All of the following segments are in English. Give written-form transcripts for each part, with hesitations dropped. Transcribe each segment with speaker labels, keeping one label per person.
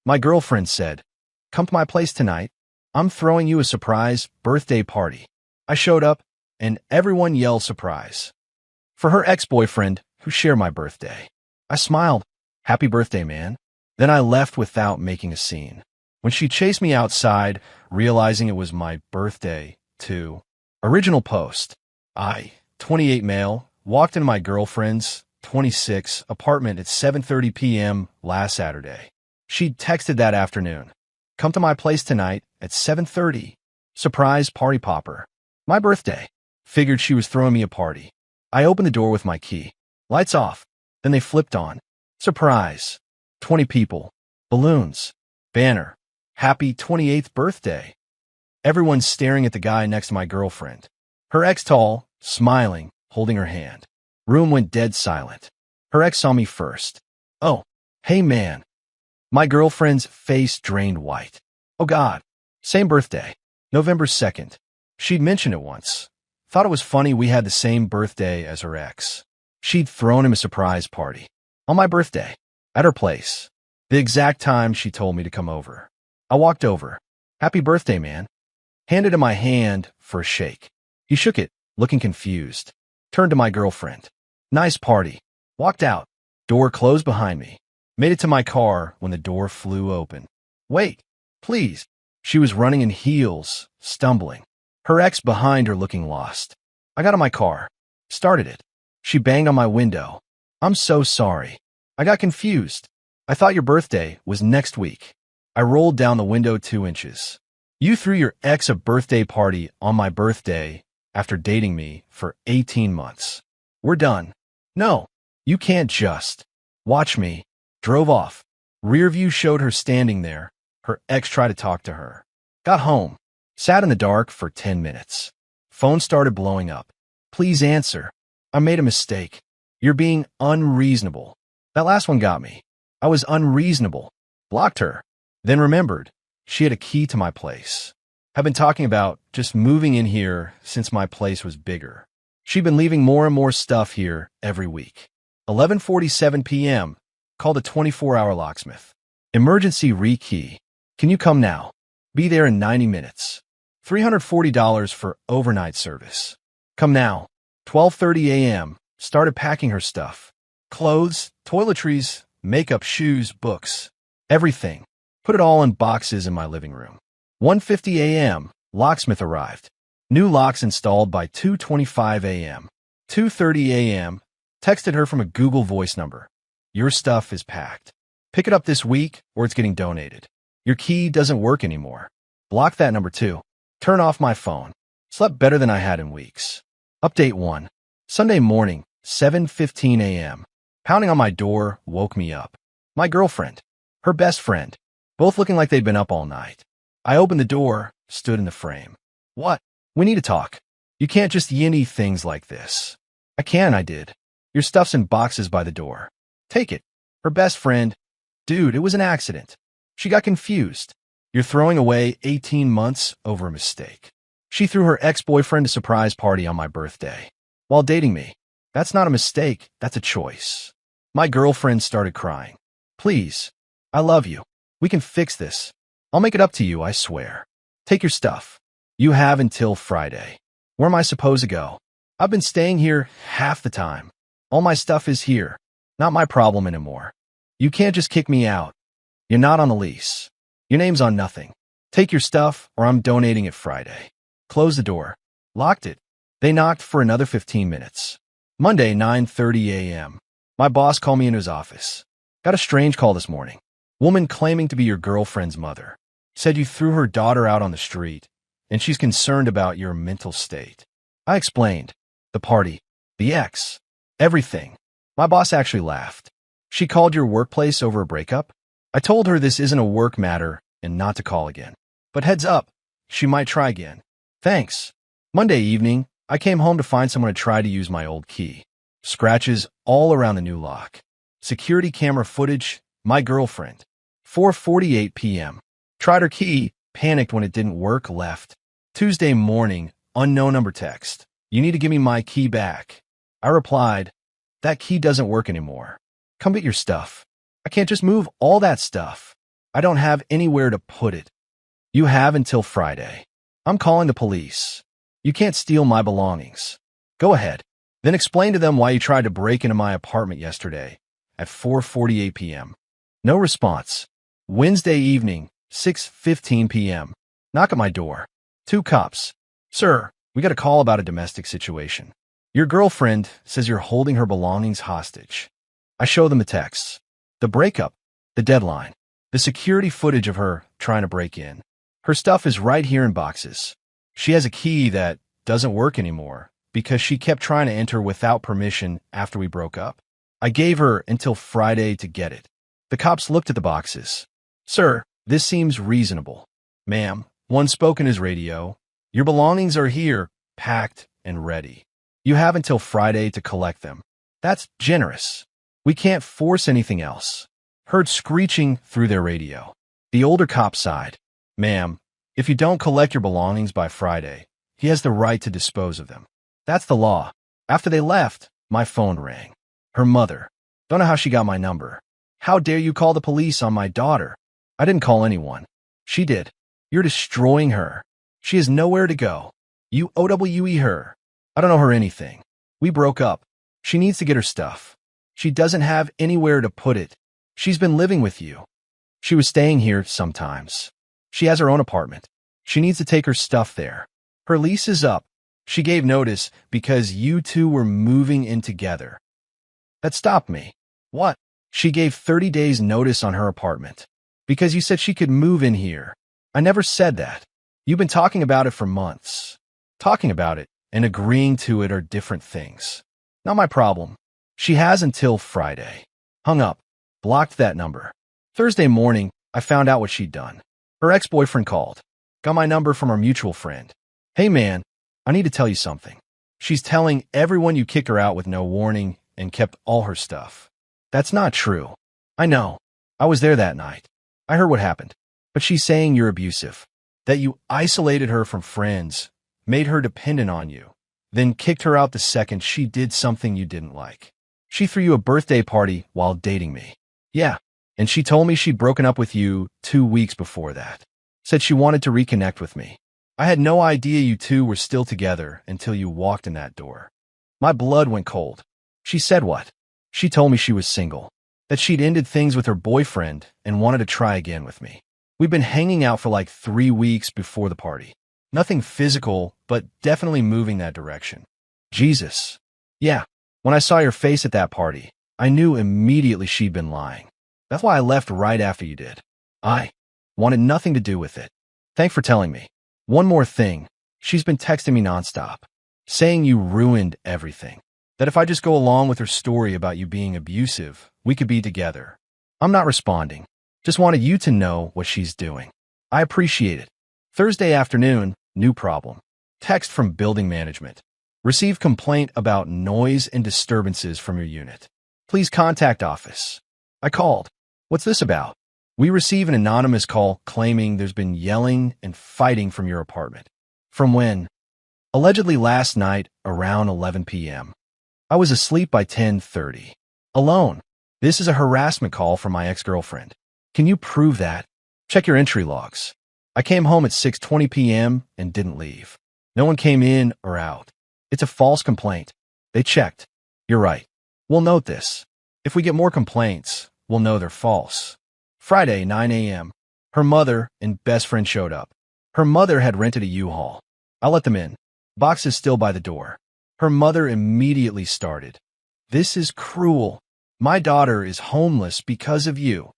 Speaker 1: My girlfriend said, "Come to my place tonight. I'm throwing you a surprise birthday party." I showed up, and everyone yelled surprise. For her ex-boyfriend, who shared my birthday. I smiled, "Happy birthday, man." Then I left without making a scene. When she chased me outside, realizing it was my birthday, too. Original post. I, 28 male, walked into my girlfriend's, 26, apartment at 7:30 p.m. last Saturday. She'd texted that afternoon. "Come to my place tonight at 7:30. Surprise party popper." My birthday. Figured she was throwing me a party. I opened the door with my key. Lights off. Then they flipped on. Surprise. 20 people. Balloons. Banner. "Happy 28th birthday." Everyone's staring at the guy next to my girlfriend. Her ex tall, smiling, holding her hand. Room went dead silent. Her ex saw me first. "Oh, hey man." My girlfriend's face drained white. "Oh God. Same birthday. November 2nd. She'd mentioned it once. Thought it was funny we had the same birthday as her ex. She'd thrown him a surprise party. On my birthday. At her place. The exact time she told me to come over. I walked over. "Happy birthday, man." Handed him my hand for a shake. He shook it, looking confused. Turned to my girlfriend. "Nice party." Walked out. Door closed behind me. Made it to my car when the door flew open. "Wait, please." She was running in heels, stumbling. Her ex behind her looking lost. I got in my car. Started it. She banged on my window. "I'm so sorry. I got confused. I thought your birthday was next week." I rolled down the window 2 inches. "You threw your ex a birthday party on my birthday after dating me for 18 months. We're done." "No, you can't just." "Watch me." Drove off. Rear view showed her standing there. Her ex tried to talk to her. Got home. Sat in the dark for 10 minutes. Phone started blowing up. "Please answer. I made a mistake. You're being unreasonable." That last one got me. I was unreasonable. Blocked her. Then remembered. She had a key to my place. I've been talking about just moving in here since my place was bigger. She'd been leaving more and more stuff here every week. 11:47 p.m. Called a 24-hour locksmith. "Emergency rekey. Can you come now? Be there in 90 minutes. $340 for overnight service. Come now." 12:30 a.m. Started packing her stuff. Clothes, toiletries, makeup, shoes, books. Everything. Put it all in boxes in my living room. 1:50 a.m. Locksmith arrived. New locks installed by 2:25 a.m. 2:30 a.m. Texted her from a Google Voice number. "Your stuff is packed. Pick it up this week or it's getting donated. Your key doesn't work anymore." Block that number too. Turn off my phone. Slept better than I had in weeks. Update 1. Sunday morning, 7:15 a.m. Pounding on my door woke me up. My girlfriend. Her best friend. Both looking like they'd been up all night. I opened the door, stood in the frame. "What? We need to talk. You can't just yinny things like this." I did. "Your stuff's in boxes by the door. Take it." Her best friend. "Dude, it was an accident." She got confused. "You're throwing away 18 months over a mistake." She threw her ex-boyfriend a surprise party on my birthday. While dating me. That's not a mistake, that's a choice. My girlfriend started crying. "Please. I love you. We can fix this. I'll make it up to you, I swear. Take your stuff. You have until Friday." Where am I supposed to go? I've been staying here half the time. All my stuff is here. Not my problem anymore. You can't just kick me out. You're not on the lease. Your name's on nothing. Take your stuff or I'm donating it Friday. Close the door. Locked it. They knocked for another 15 minutes. Monday, 9:30 a.m. My boss called me into his office. "Got a strange call this morning. Woman claiming to be your girlfriend's mother. Said you threw her daughter out on the street, and she's concerned about your mental state." I explained. The party. The ex. Everything. My boss actually laughed. "She called your workplace over a breakup?" I told her this isn't a work matter and not to call again. But heads up, she might try again. Thanks. Monday evening, I came home to find someone had tried to use my old key. Scratches all around the new lock. Security camera footage, my girlfriend. 4:48 p.m. Tried her key, panicked when it didn't work, left. Tuesday morning, unknown number text. "You need to give me my key back." I replied, "That key doesn't work anymore. Come get your stuff. I can't just move all that stuff." I don't have anywhere to put it. You have until Friday. I'm calling the police. You can't steal my belongings. Go ahead. Then explain to them why you tried to break into my apartment yesterday at 4:48 p.m. No response. Wednesday evening, 6:15 p.m. Knock at my door. 2 cops. Sir, we got a call about a domestic situation. Your girlfriend says you're holding her belongings hostage. I show them the texts, the breakup, the deadline, the security footage of her trying to break in. Her stuff is right here in boxes. She has a key that doesn't work anymore because she kept trying to enter without permission after we broke up. I gave her until Friday to get it. The cops looked at the boxes. Sir, this seems reasonable. Ma'am, one spoke in his radio. Your belongings are here, packed and ready. You have until Friday to collect them. That's generous. We can't force anything else. Heard screeching through their radio. The older cop sighed. Ma'am, if you don't collect your belongings by Friday, he has the right to dispose of them. That's the law. After they left, my phone rang. Her mother. Don't know how she got my number. How dare you call the police on my daughter? I didn't call anyone. She did. You're destroying her. She has nowhere to go. You OWE her. I don't know her anything. We broke up. She needs to get her stuff. She doesn't have anywhere to put it. She's been living with you. She was staying here sometimes. She has her own apartment. She needs to take her stuff there. Her lease is up. She gave notice because you two were moving in together. That stopped me. What? She gave 30 days notice on her apartment. Because you said she could move in here. I never said that. You've been talking about it for months. Talking about it and agreeing to it are different things. Not my problem. She has until Friday. Hung up. Blocked that number. Thursday morning, I found out what she'd done. Her ex-boyfriend called. Got my number from our mutual friend. Hey man, I need to tell you something. She's telling everyone you kicked her out with no warning and kept all her stuff. That's not true. I know. I was there that night. I heard what happened. But she's saying you're abusive. That you isolated her from friends, made her dependent on you, then kicked her out the second she did something you didn't like. She threw you a birthday party while dating me. Yeah, and she told me she'd broken up with you 2 weeks before that. Said she wanted to reconnect with me. I had no idea you two were still together until you walked in that door. My blood went cold. She said what? She told me she was single, that she'd ended things with her boyfriend and wanted to try again with me. We've been hanging out for like 3 weeks before the party. Nothing physical, but definitely moving that direction. Jesus. Yeah, when I saw your face at that party, I knew immediately she'd been lying. That's why I left right after you did. I wanted nothing to do with it. Thanks for telling me. One more thing. She's been texting me nonstop, saying you ruined everything. That if I just go along with her story about you being abusive, we could be together. I'm not responding. Just wanted you to know what she's doing. I appreciate it. Thursday afternoon, new problem. Text from building management. Received complaint about noise and disturbances from your unit. Please contact office. I called. What's this about? We receive an anonymous call claiming there's been yelling and fighting from your apartment. From when? Allegedly last night around 11 p.m. I was asleep by 10:30. Alone. This is a harassment call from my ex-girlfriend. Can you prove that? Check your entry logs. I came home at 6:20 p.m. and didn't leave. No one came in or out. It's a false complaint. They checked. You're right. We'll note this. If we get more complaints, we'll know they're false. Friday, 9 a.m. Her mother and best friend showed up. Her mother had rented a U-Haul. I let them in. Box is still by the door. Her mother immediately started. This is cruel. My daughter is homeless because of you.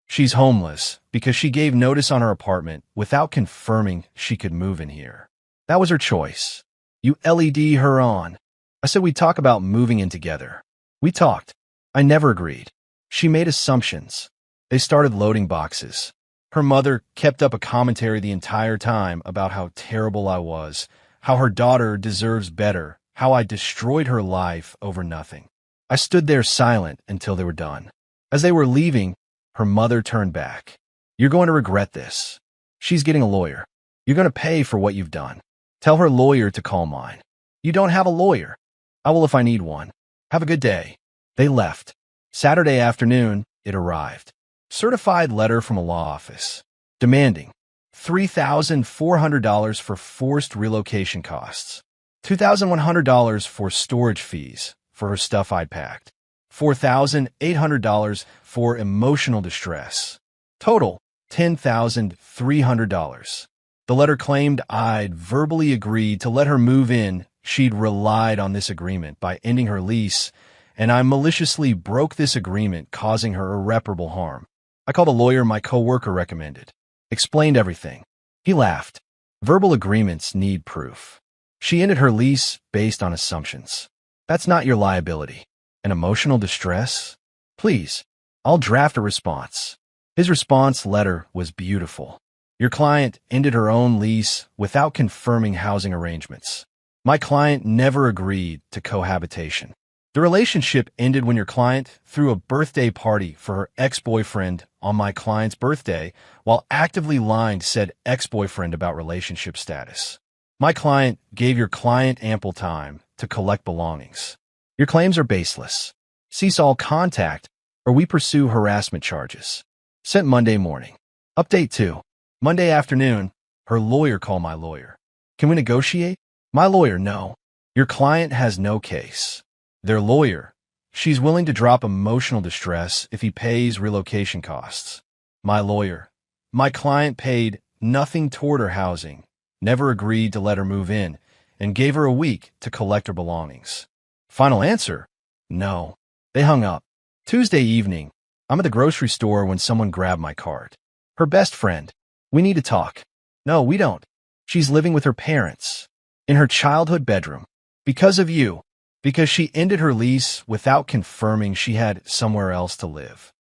Speaker 1: She's homeless because she gave notice on her apartment without confirming she could move in here. That was her choice. You LED her on. I said we'd talk about moving in together. We talked. I never agreed. She made assumptions. They started loading boxes. Her mother kept up a commentary the entire time about how terrible I was, how her daughter deserves better, how I destroyed her life over nothing. I stood there silent until they were done. As they were leaving, her mother turned back. You're going to regret this. She's getting a lawyer. You're going to pay for what you've done. Tell her lawyer to call mine. You don't have a lawyer. I will if I need one. Have a good day. They left. Saturday afternoon, it arrived. Certified letter from a law office demanding $3,400 for forced relocation costs, $2,100 for storage fees for her stuff I'd packed, $4,800 for emotional distress. Total, $10,300. The letter claimed I'd verbally agreed to let her move in. She'd relied on this agreement by ending her lease, and I maliciously broke this agreement, causing her irreparable harm. I called a lawyer my coworker recommended. Explained everything. He laughed. Verbal agreements need proof. She ended her lease based on assumptions. That's not your liability. An emotional distress? Please, I'll draft a response. His response letter was beautiful. Your client ended her own lease without confirming housing arrangements. My client never agreed to cohabitation. The relationship ended when your client threw a birthday party for her ex-boyfriend on my client's birthday while actively lying to said ex-boyfriend about relationship status. My client gave your client ample time to collect belongings. Your claims are baseless. Cease all contact or we pursue harassment charges. Sent Monday morning. Update 2. Monday afternoon, her lawyer called my lawyer. Can we negotiate? My lawyer, no. Your client has no case. Their lawyer, she's willing to drop emotional distress if he pays relocation costs. My lawyer, my client paid nothing toward her housing, never agreed to let her move in, and gave her a week to collect her belongings. Final answer? No. They hung up. Tuesday evening, I'm at the grocery store when someone grabbed my card. Her best friend. We need to talk. No, we don't. She's living with her parents. In her childhood bedroom. Because of you. Because she ended her lease without confirming she had somewhere else to live.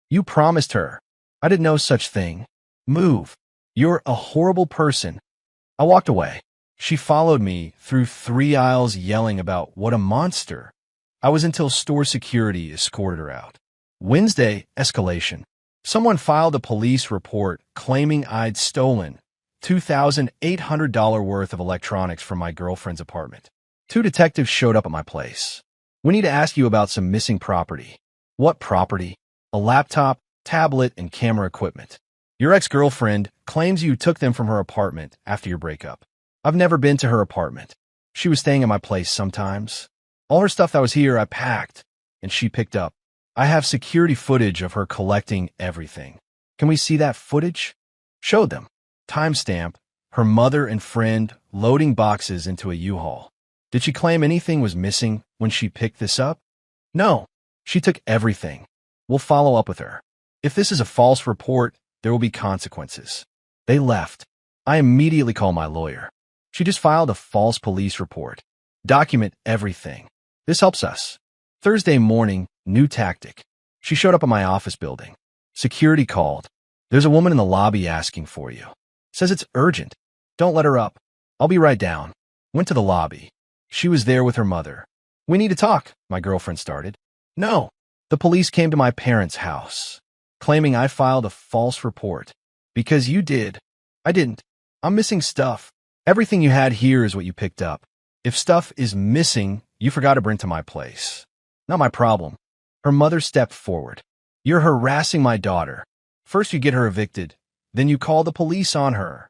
Speaker 1: You promised her. I did no such thing. Move. You're a horrible person. I walked away. She followed me through 3 aisles yelling about what a monster. I was until store security escorted her out. Wednesday, escalation. Someone filed a police report claiming I'd stolen $2,800 worth of electronics from my girlfriend's apartment. 2 detectives showed up at my place. We need to ask you about some missing property. What property? A laptop, tablet, and camera equipment. Your ex-girlfriend claims you took them from her apartment after your breakup. I've never been to her apartment. She was staying at my place sometimes. All her stuff that was here I packed, and she picked up. I have security footage of her collecting everything. Can we see that footage? Showed them. Timestamp, her mother and friend loading boxes into a U-Haul. Did she claim anything was missing when she picked this up? No, she took everything. We'll follow up with her. If this is a false report, there will be consequences. They left. I immediately called my lawyer. She just filed a false police report. Document everything. This helps us. Thursday morning, new tactic. She showed up at my office building. Security called. There's a woman in the lobby asking for you. Says it's urgent. Don't let her up. I'll be right down. Went to the lobby. She was there with her mother. We need to talk, my girlfriend started. No. The police came to my parents' house, claiming I filed a false report. Because you did. I didn't. I'm missing stuff. Everything you had here is what you picked up. If stuff is missing, you forgot to bring to my place. Not my problem. Her mother stepped forward. You're harassing my daughter. First you get her evicted, then you call the police on her.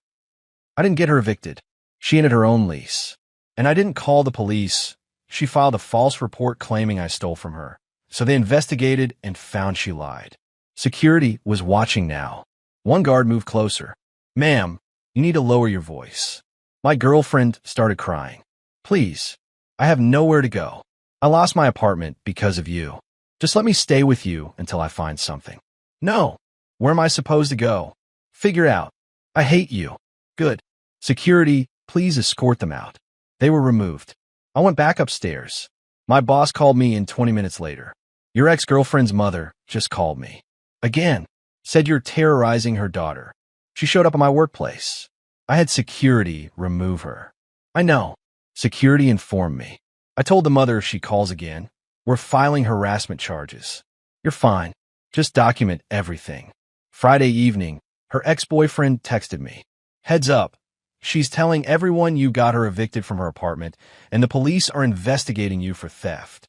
Speaker 1: I didn't get her evicted. She ended her own lease. And I didn't call the police. She filed a false report claiming I stole from her. So they investigated and found she lied. Security was watching now. One guard moved closer. Ma'am, you need to lower your voice. My girlfriend started crying. Please, I have nowhere to go. I lost my apartment because of you. Just let me stay with you until I find something. No. Where am I supposed to go? Figure out. I hate you. Good. Security, please escort them out. They were removed. I went back upstairs. My boss called me in 20 minutes later. Your ex-girlfriend's mother just called me. Again. Said you're terrorizing her daughter. She showed up at my workplace. I had security remove her. I know. Security informed me. I told the mother if she calls again, we're filing harassment charges. You're fine. Just document everything. Friday evening, her ex-boyfriend texted me. Heads up. She's telling everyone you got her evicted from her apartment, and the police are investigating you for theft.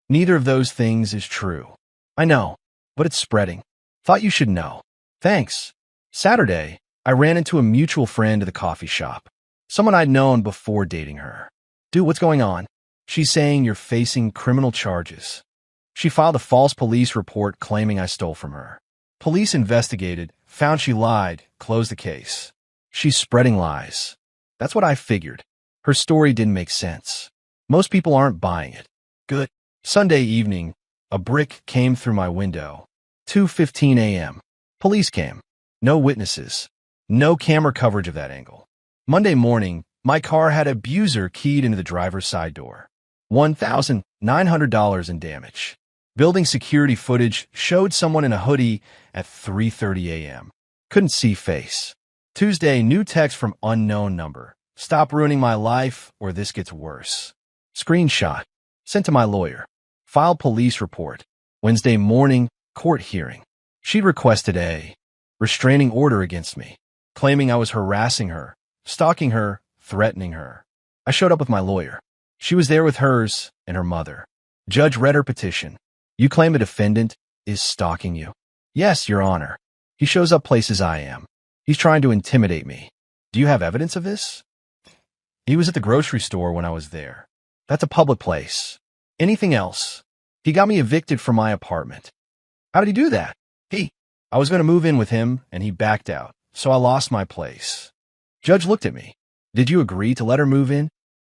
Speaker 1: Neither of those things is true. I know, but it's spreading. Thought you should know. Thanks. Saturday, I ran into a mutual friend at the coffee shop. Someone I'd known before dating her. Dude, what's going on? She's saying you're facing criminal charges. She filed a false police report claiming I stole from her. Police investigated, found she lied, closed the case. She's spreading lies. That's what I figured. Her story didn't make sense. Most people aren't buying it. Good. Sunday evening, a brick came through my window. 2:15 a.m. Police came. No witnesses. No camera coverage of that angle. Monday morning, my car had an abuser keyed into the driver's side door. $1,900 in damage. Building security footage showed someone in a hoodie at 3:30 a.m. Couldn't see face. Tuesday, new text from unknown number. Stop ruining my life or this gets worse. Screenshot. Sent to my lawyer. Filed police report. Wednesday morning, court hearing. She'd requested a restraining order against me, claiming I was harassing her, stalking her, threatening her. I showed up with my lawyer. She was there with hers and her mother. Judge read her petition. You claim a defendant is stalking you? Yes, Your Honor. He shows up places I am. He's trying to intimidate me. Do you have evidence of this? He was at the grocery store when I was there. That's a public place. Anything else? He got me evicted from my apartment. How did he do that? I was going to move in with him, and he backed out, so I lost my place. Judge looked at me. Did you agree to let her move in?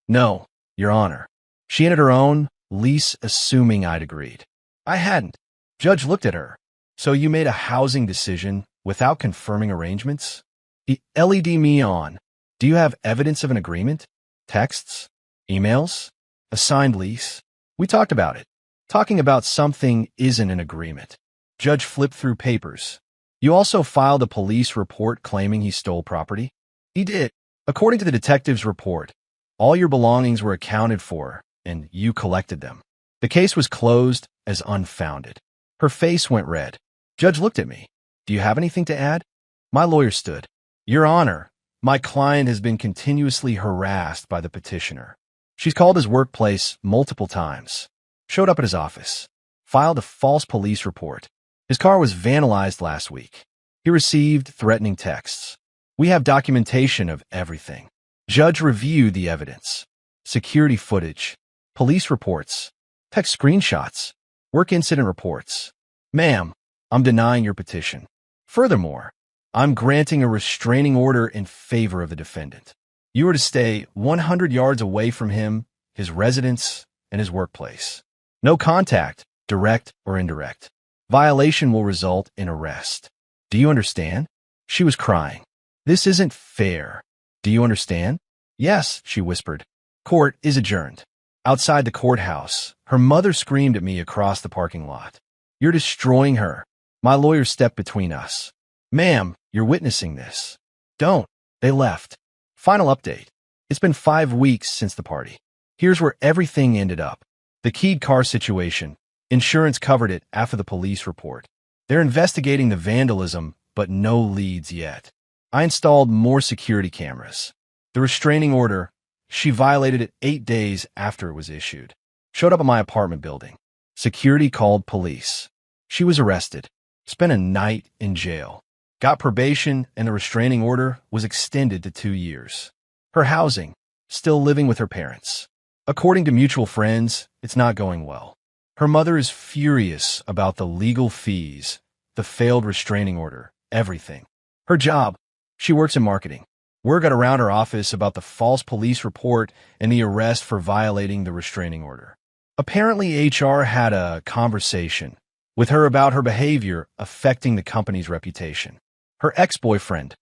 Speaker 1: No, Your Honor. She entered her own lease assuming I'd agreed. I hadn't. Judge looked at her. So you made a housing decision without confirming arrangements? He led me on. Do you have evidence of an agreement? Texts? Emails? A signed lease? We talked about it. Talking about something isn't an agreement. Judge flipped through papers. You also filed a police report claiming he stole property? He did. According to the detective's report, all your belongings were accounted for, and you collected them. The case was closed as unfounded. Her face went red. Judge looked at me. Do you have anything to add? My lawyer stood. Your Honor, my client has been continuously harassed by the petitioner. She's called his workplace multiple times. Showed up at his office. Filed a false police report. His car was vandalized last week. He received threatening texts. We have documentation of everything. Judge reviewed the evidence. Security footage. Police reports. Text screenshots. Work incident reports. Ma'am, I'm denying your petition. Furthermore, I'm granting a restraining order in favor of the defendant. You are to stay 100 yards away from him, his residence, and his workplace. No contact, direct or indirect. Violation will result in arrest. Do you understand? She was crying. This isn't fair. Do you understand? Yes, she whispered. Court is adjourned. Outside the courthouse, her mother screamed at me across the parking lot. You're destroying her. My lawyer stepped between us. Ma'am, you're witnessing this. Don't. They left. Final update. It's been 5 weeks since the party. Here's where everything ended up. The keyed car situation. Insurance covered it after the police report. They're investigating the vandalism, but no leads yet. I installed more security cameras. The restraining order, she violated it 8 days after it was issued. Showed up at my apartment building. Security called police. She was arrested. Spent a night in jail. Got probation, and the restraining order was extended to 2 years. Her housing, still living with her parents. According to mutual friends, it's not going well. Her mother is furious about the legal fees, the failed restraining order, everything. Her job, she works in marketing. Word got around her office about the false police report and the arrest for violating the restraining order. Apparently, HR had a conversation with her about her behavior affecting the company's reputation. Her ex-boyfriend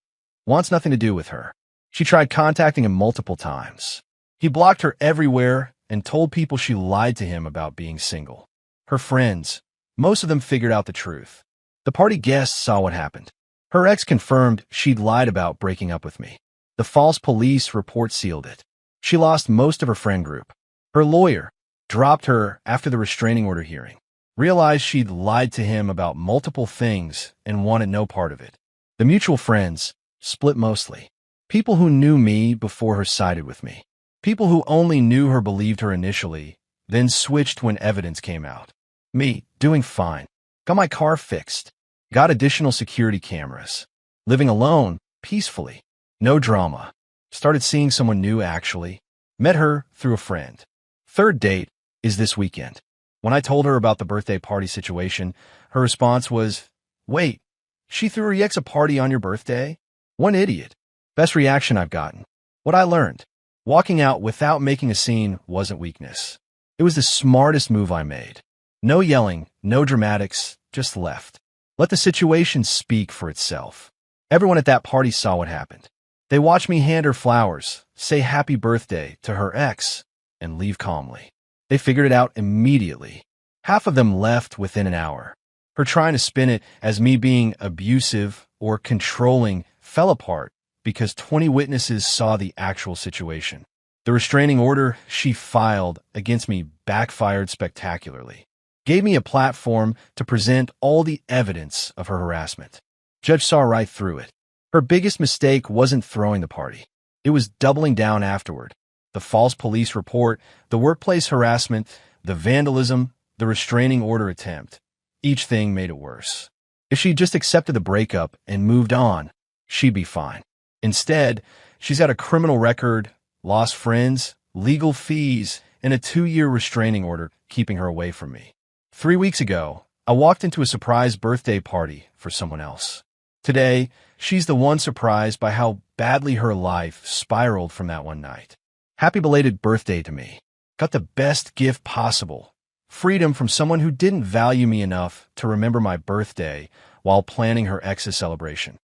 Speaker 1: wants nothing to do with her. She tried contacting him multiple times. He blocked her everywhere and told people she lied to him about being single. Her friends, most of them figured out the truth. The party guests saw what happened. Her ex confirmed she'd lied about breaking up with me. The false police report sealed it. She lost most of her friend group. Her lawyer dropped her after the restraining order hearing. Realized she'd lied to him about multiple things and wanted no part of it. The mutual friends split mostly. People who knew me before her sided with me. People who only knew her believed her initially, then switched when evidence came out. Me, doing fine. Got my car fixed. Got additional security cameras. Living alone, peacefully. No drama. Started seeing someone new, actually. Met her through a friend. Third date is this weekend. When I told her about the birthday party situation, her response was, "Wait, she threw her ex a party on your birthday?" One idiot. Best reaction I've gotten. What I learned. Walking out without making a scene wasn't weakness. It was the smartest move I made. No yelling, no dramatics, just left. Let the situation speak for itself. Everyone at that party saw what happened. They watched me hand her flowers, say happy birthday to her ex, and leave calmly. They figured it out immediately. Half of them left within an hour. Her trying to spin it as me being abusive or controlling fell apart because 20 witnesses saw the actual situation. The restraining order she filed against me backfired spectacularly. Gave me a platform to present all the evidence of her harassment. Judge saw right through it. Her biggest mistake wasn't throwing the party. It was doubling down afterward. The false police report, the workplace harassment, the vandalism, the restraining order attempt. Each thing made it worse. If she just accepted the breakup and moved on, she'd be fine. Instead, she's got a criminal record, lost friends, legal fees, and a 2-year restraining order keeping her away from me. 3 weeks ago, I walked into a surprise birthday party for someone else. Today, she's the one surprised by how badly her life spiraled from that one night. Happy belated birthday to me. Got the best gift possible. Freedom from someone who didn't value me enough to remember my birthday while planning her ex's celebration.